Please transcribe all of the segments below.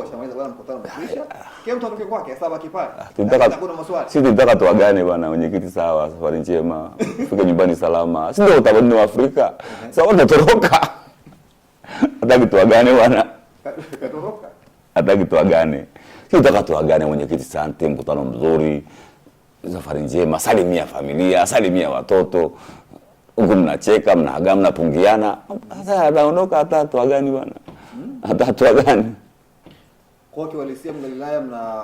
washamaliza bwana mkutano umekwisha. Kila mtu atoke kwake sasa kipale. Hakuna maswali. Sisi tunataka tuagane bwana mwenyekiti sawa, safari njema. Fika nyumbani salama. Sisi ndio utamaduni wa Afrika. Sasa watu toroka. Hataki tuagane bwana. Katoroka. Hataki tuagane. Sisi tunataka tuagane mwenyekiti, asante, mkutano mzuri. Safari njema, salimia familia, salimia watoto. Huko mnacheka, mnaaga, mnapungiana. Sasa anaondoka hata tuagane bwana. Hata tuagane. Kwa kiwalisia mnalilaya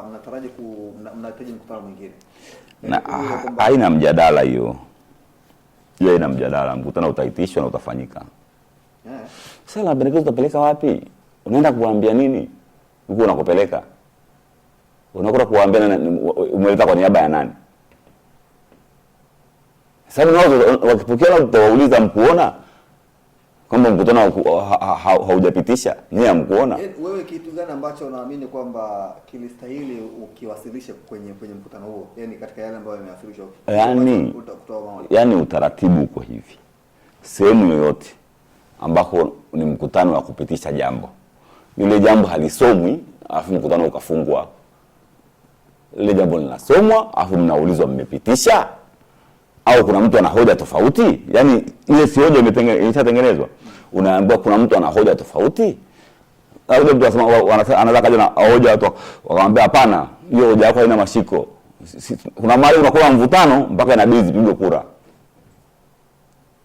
mnataraji mnahitaji mkutano mwingine. Na haina mjadala hiyo. Hiyo haina mjadala, mkutano utaitishwa na utafanyika. Sasa na pendekezo utapeleka wapi? Unaenda kuambia nini? Huko unakopeleka. Unakwenda kuambia umeleta kwa niaba ya nani? Sasa nao wakipokea utawauliza mkuona kama mkutano haujapitisha, ni hamkuona. Wewe kitu gani ambacho unaamini kwamba kilistahili ukiwasilisha kwenye mkutano huo? Yaani katika yale ambayo yamewasilishwa. Yaani utaratibu uko hivi. Sehemu yoyote ambako ni mkutano wa kupitisha jambo, ile jambo halisomwi afu mkutano ukafungwa. Ile jambo linasomwa afu mnaulizwa mmepitisha au kuna mtu ana hoja tofauti. Yaani ile si hoja imeshatengenezwa. Unaambiwa kuna mtu ana hoja tofauti. Au mtu anaweza kaja na hoja watu wakamwambia hapana, hiyo hoja yako haina mashiko. Kuna mali unakuwa mvutano mpaka inabidi zipigwe kura.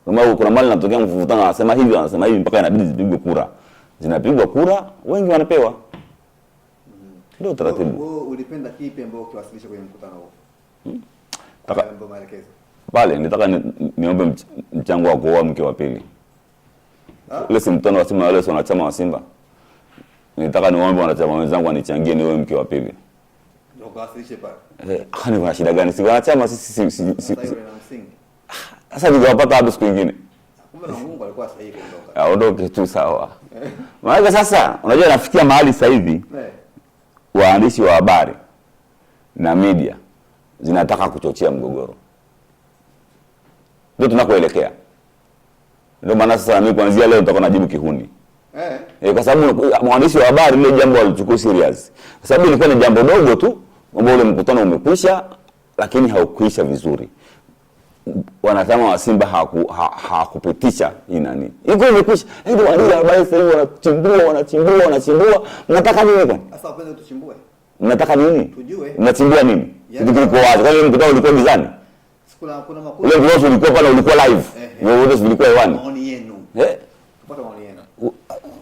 Kuna mali inatokea mvutano, anasema hivi mpaka inabidi zipigwe kura. Zinapigwa kura, wengi wanapewa. Ndio taratibu. Wewe ulipenda kipi ambao ukiwasilisha kwenye mkutano huo? Mambo maelekezo. Pale nitaka niombe mchango wa kuoa mke wa pili. Ile si mkutano wa Simba, wale wanachama wa Simba. Nitaka niombe wanachama wenzangu wanichangie niwe mke wa pili. Ndio kuwasilisha pale. Kwani kuna shida gani? Si wanachama sisi sasa ningewapata hapo siku nyingine. Kumbe na Mungu alikuwa sahihi kuondoka. Aondoke tu sawa. Maana sasa unajua nafikia mahali sasa hivi waandishi wa habari na media zinataka kuchochea mgogoro. Ndio tunakoelekea. Ndio maana sasa mimi kuanzia leo nitakuwa najibu kihuni. Kwa sababu mwandishi wa habari ile jambo alichukua serious. Kwa sababu ilikuwa ni jambo dogo tu, ambao ule mkutano umekwisha lakini haukuisha vizuri. Wanachama wa Simba hawakupitisha hii nani. Iko imekwisha. Ndio waandishi wa habari sasa wanachimbua. Mnataka nini bwana? Sasa wapende tuchimbue. Mnataka nini? Tujue. Mnachimbua nini? Kitu kiko wazi. Kwa hiyo mkutano ulikuwa gizani. Kuna makundi. Ile gross ulikuwa pale, ulikuwa live. Wewe ulikuwa hewani. Maoni yenu. Tupata maoni yenu.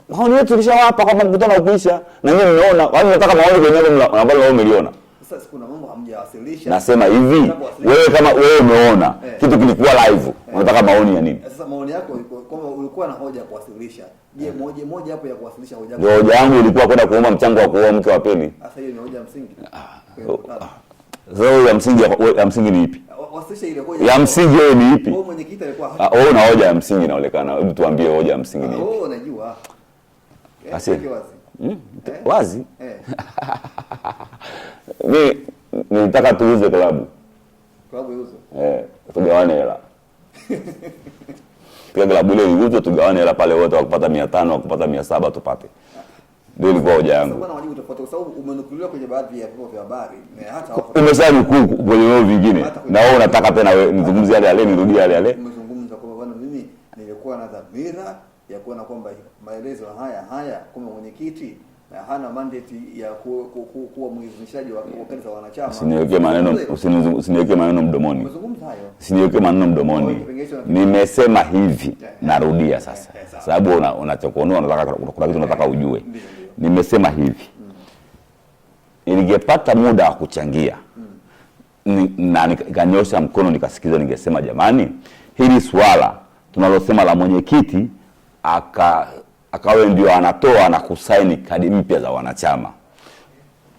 Maoni yetu tulishawapa kwamba mkutano haukuisha na nyinyi mmeona. Wao wanataka maoni kwenye ambao wao umeliona. Sasa kuna mambo hamjawasilisha. Nasema hivi, wewe kama wewe umeona kitu kilikuwa live, unataka maoni ya nini? Sasa maoni yako kwamba ulikuwa na hoja ya kuwasilisha. Je, moja hapo ya kuwasilisha hoja yako? Ndio hoja yangu ilikuwa kwenda kuomba mchango wa kuoa mke wa pili. Sasa hiyo ni hoja msingi. Sasa ya msingi ni ipi? Wasilisha ile hoja. Ya msingi wewe ni ipi? Wewe mwenyekiti alikuwa wewe una hoja ya msingi inaonekana. Hebu tuambie hoja ya msingi ni ipi? Wewe unajua. Asiye wazi. Mimi nitaka tuuze klabu. Klabu iuze. Tugawane hela. Klabu ile iuze, tugawane hela pale, wote wakupata 500, wakupata 700 tupate. Ndio ilikuwa hoja yangu. Sasa bwana wajibu tofauti kwa sababu umenukuliwa kwenye baadhi ya vyombo vya habari na hata umeshanukuu kwenye vyombo vingine. Na wewe unataka tena nizungumzie yale nirudie yale. Umezungumza kwamba bwana mimi nilikuwa na dhamira ya kuona kwamba maelezo haya kama mwenyekiti na hana mandate ya kuwa mwizimishaji wa kazi za wanachama. Usiniweke maneno mdomoni. Umezungumza hayo. Usiniweke maneno mdomoni. Nimesema hivi, narudia sasa. Sababu unachokuonea unataka kuna kitu unataka ujue. Nimesema hivi. Ningepata muda wa kuchangia. Na nikanyosha mkono nikasikiza, ningesema jamani, hili swala tunalosema la mwenyekiti akawe ndio anatoa na kusaini kadi mpya za wanachama.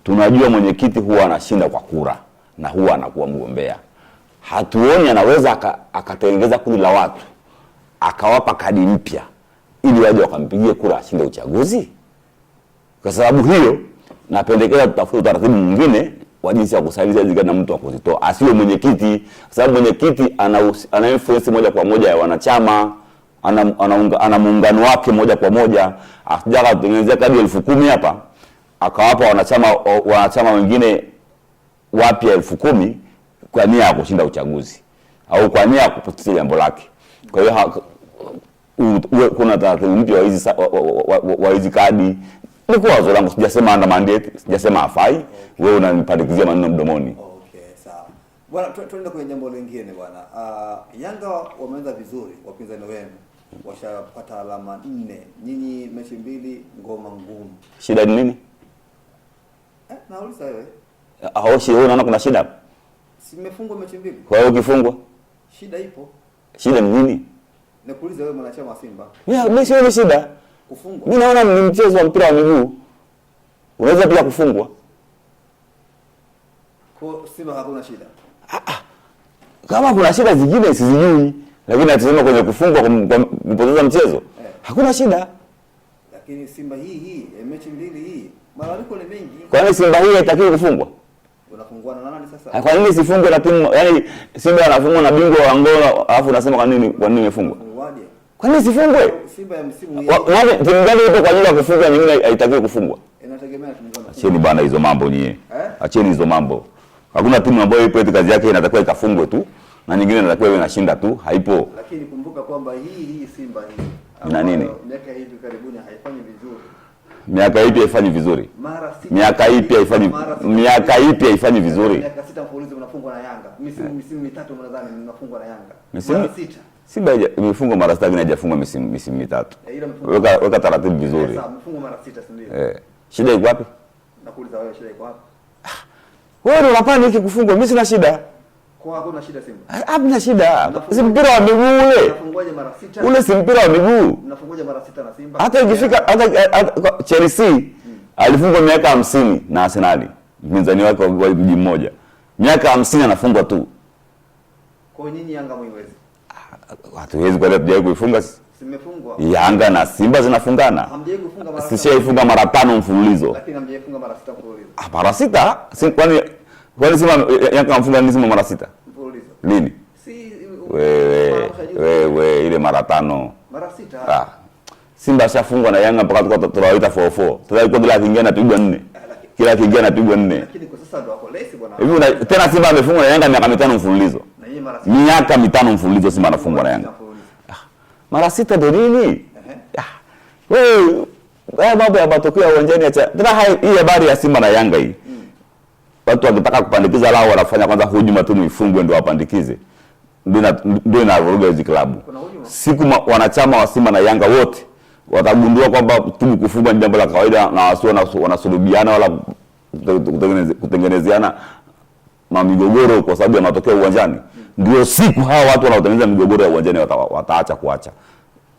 Tunajua mwenyekiti huwa anashinda kwa kura na huwa anakuwa mgombea. Hatuoni anaweza akatengeneza kundi la watu akawapa kadi mpya ili waje wakampigie kura ashinde uchaguzi. Kwa sababu hiyo napendekeza tutafute utaratibu mwingine wa jinsi ya kusaidia hizo na mtu akuzitoa. Asiwe mwenyekiti, sababu mwenyekiti ana influence moja kwa moja ya wanachama. Ana muungano wake moja kwa moja. Asijaka kutengenezea kadi 10,000 hapa akawapa wanachama wengine wapya 10,000 kwa nia ya kushinda uchaguzi au kwa nia ya kupitisha jambo lake. Kwa hiyo kuna taratibu mpya wa hizi kadi. Ni kwa wazo langu, sijasema under mandate, sijasema afai. Wewe unanipandikizia maneno mdomoni. Okay, sawa. Bwana, tuende kwenye jambo lingine bwana. Yanga wameanza vizuri, wapinzani wenu washapata alama 4. Nyinyi mechi 2, ngoma ngumu. Shida ni nini? Nauliza wewe. Wewe unaona kuna shida? Simefungwa mechi 2. Kwa hiyo ukifungwa shida ipo. Shida ni nini? Nakuuliza wewe mwanachama wa Simba. Mimi sioni shida. Kufungwa. Mimi naona ni mchezo wa mpira wa miguu. Unaweza pia kufungwa. Kwa Simba hakuna shida. Kama kuna shida zingine sizijui, lakini atasema kwenye kufungwa kupoteza mchezo. Hakuna shida. Lakini Simba hii mechi 2 hii malalamiko ni mengi. Kwa nini Simba hii haitakiwi kufungwa? Unafungwa na nani sasa? Kwa nini sifungwe na timu, yani Simba anafungwa na bingwa wa Angola, alafu unasema kwa nini imefungwa? Kwa nini sifungwe? Simba ya msimu hii. Nani timu gani ipo kwa ajili ya kufunga nyingine haitakiwi kufungwa? Inategemea timu gani. Acheni bana hizo mambo nyie. Acheni hizo mambo. Hakuna timu ambayo ipo eti kazi yake inatakiwa ikafungwe tu na nyingine inatakiwa iwe inashinda tu, haipo. Lakini kumbuka kwamba hii Simba hii ina nini? Miaka hivi karibuni haifanyi vizuri. Miaka ipi haifanyi vizuri? Mara 6. Miaka ipi haifanyi vizuri? Miaka 6 mfululizo mnafungwa na Yanga. Misimu 3 mnadhani mnafungwa na Yanga. Mara 6. Simba imefungwa mara 6 lakini haijafungwa misimu 3. Weka taratibu vizuri. Sasa mfungwa mara 6 si ndio? Shida iko wapi? Nakuuliza wewe, shida iko wapi? Wewe ndio unapani hiki kufungwa, mimi sina shida. Kwa hakuna shida Simba. Hamna shida. Si mpira wa miguu ule. Unafungwaje mara 6? Ule si mpira wa miguu. Unafungwaje mara 6 na Simba? Hata ikifika hata Chelsea alifungwa miaka 50 na Arsenal. Mpinzani wake wa mji mmoja. Miaka 50 anafungwa tu. Kwa nyinyi Yanga mwiwezi. Hatuwezi kwa leo tujai kuifunga. Simefungwa. Yanga na Simba zinafungana. Hamjai kufunga mara 6. Sishaifunga mara 5 mfululizo. Lakini hamjai kufunga mara 6 mfululizo. Mara 6? Kwani Simba Yanga mfunga nini Simba mara 6? Mfululizo. Lini? Si wewe ile mara 5. Mara 6. Simba ashafungwa na Yanga mpaka tunawaita 4-4. Tunaikuwa kila kingine anapigwa 4. Kila kingine anapigwa 4. Lakini kwa sasa ndo wako lesi bwana. Hivi tena Simba amefungwa na Yanga miaka 5 mfululizo. Na yeye mara 6. Miaka 5 mfululizo Simba anafungwa na Yanga. Mara 6 ndio nini? Wewe mambo ya matokeo uwanjani acha. Tena hii habari ya Simba na Yanga hii. Watu wakitaka kupandikiza lao wanafanya kwanza hujuma tu ifungwe ndio wapandikize. Ndio inavuruga hizo klabu. Siku wanachama wa Simba na Yanga wote watagundua kwamba timu kufungwa ni jambo la kawaida na wasio wanasulubiana wala kutengenezeana migogoro kwa sababu ya matokeo uwanjani. Ndio siku hawa watu wanaotengeneza migogoro ya uwanjani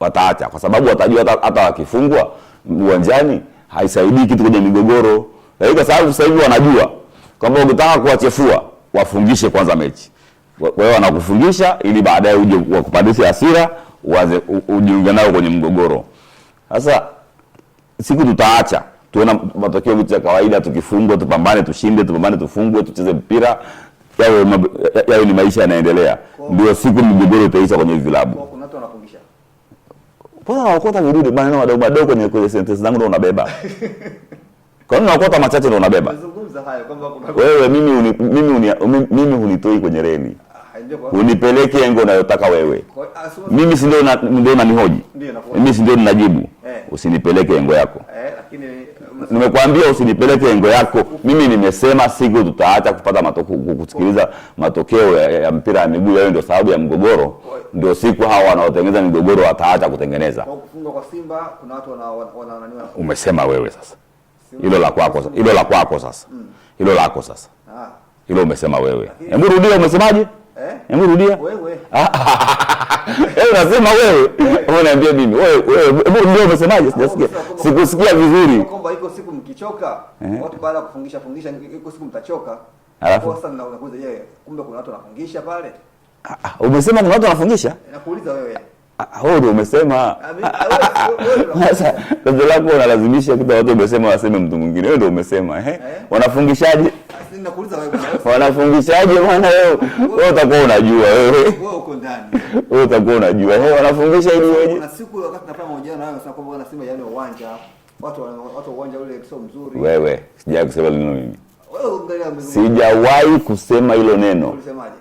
wataacha kwa sababu watajua hata wakifungwa uwanjani haisaidii kitu kwenye migogoro. Kwa sababu sasa hivi wanajua kwamba ukitaka kuwachefua wafungishe kwanza mechi. Kwa hiyo wanakufungisha ili baadaye uje wakupandishe hasira uanze ujiunge nao kwenye mgogoro. Sasa siku tutaacha tuona matokeo ya kawaida, tukifungwa tupambane, tushinde, tupambane, tufungwe, tucheze mpira, yao ni maisha yanaendelea. Ndio siku mgogoro itaisha kwenye vilabu. Kuna watu wanafungisha. Mbona wakota virudi maneno madogo kwenye sentence zangu ndio unabeba? Kwa nini wakota machache ndio unabeba? Nazungumza hayo kwamba kuna wewe mimi hunitoi kwenye reli. Unipeleke engo unayotaka wewe. Mimi si ndio unanihoji. Mimi si ndio ninajibu. Usinipeleke engo yako. Lakini nimekwambia usinipeleke engo yako. Mimi nimesema siku tutaacha kupata kusikiliza matokeo ya mpira ya miguu, yao ndio sababu ya mgogoro. Ndio siku hawa wanaotengeneza migogoro wataacha kutengeneza. Kwa kufungwa kwa Simba kuna watu wanananiwa. Umesema wewe sasa. Hilo la kwako sasa. Hilo lako sasa. Hilo umesema wewe. Hebu rudia umesemaje? Hebu rudia. Wewe. Unasema wewe. Unaniambia mimi. Wewe hebu ndio umesemaje? Sijasikia. Sikusikia vizuri. Kwamba iko siku mkichoka, watu baada ya kufungisha iko siku mtachoka. Alafu sasa unakuuliza yeye, kumbe kuna watu wanafungisha pale? Umesema kuna watu wanafungisha? Nakuuliza wewe. Wewe ndio umesema. Sasa ndio lako unalazimisha kitu watu umesema waseme mtu mwingine. Wewe ndio umesema, wanafungishaje? Nakuuliza wewe. Wanafungishaje bwana wewe? Wewe utakuwa unajua wewe. Wewe uko ndani. Wewe utakuwa unajua. Wanafungisha ili wewe. Kuna siku wakati tunafanya mahojiano nawe unasema kwamba wanasema yani uwanja watu uwanja ule sio mzuri. Wewe sijawahi kusema neno mimi. Wewe ungalia sijawahi kusema hilo neno. Ulisemaje?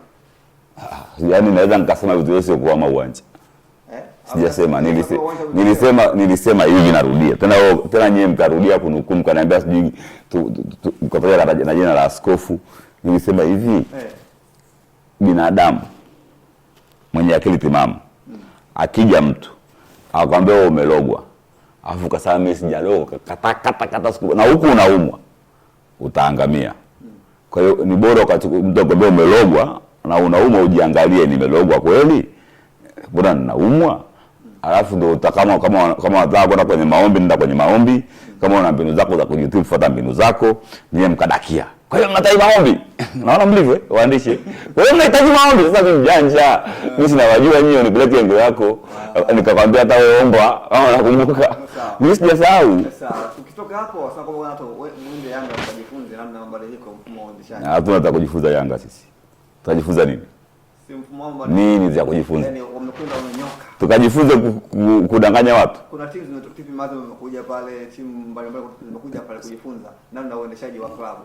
Yaani naweza nikasema vitu vyote kwa uwanja. Sijasema, nilisema hivi, narudia tena nyewe mkarudia kunukumu, kaniambia sijui mkapata na jina la askofu. Nilisema hivi, binadamu mwenye akili timamu akija mtu akwambia wewe umelogwa, afu kasema mimi sijalogwa, kata siku na huku unaumwa, utaangamia. Kwa hiyo ni bora wakati mtu akwambia umelogwa na unaumwa ujiangalie, nimelogwa kweli? Mbona ninaumwa? Alafu ndio kama unataka kwenda kwenye maombi, nenda kwenye maombi. Kama una mbinu zako za kujitibu, fuata mbinu zako. Nyie mkadakia. Kwa hiyo mnahitaji maombi. Naona mlivyo waandishi. Kwa hiyo mnahitaji maombi. Sasa mimi mjanja. Mimi sinawajua nyinyi, nipeleke ngo yako. Nikakwambia hata wewe omba, kama unakumbuka. Mimi sijasahau. Sasa ukitoka hapo sasa kwa watu muende Yanga mkajifunze namna mabadiliko mfumo wa uendeshaji. Hatuna kujifunza Yanga sisi. Tutajifunza nini? Si mfumo wa nini za kujifunza? Yaani wamekwenda wamenyoka. Tukajifunze kudanganya watu. Kuna timu zimetoka mazo zimekuja pale, timu mbalimbali zimekuja pale kujifunza namna uendeshaji wa klabu.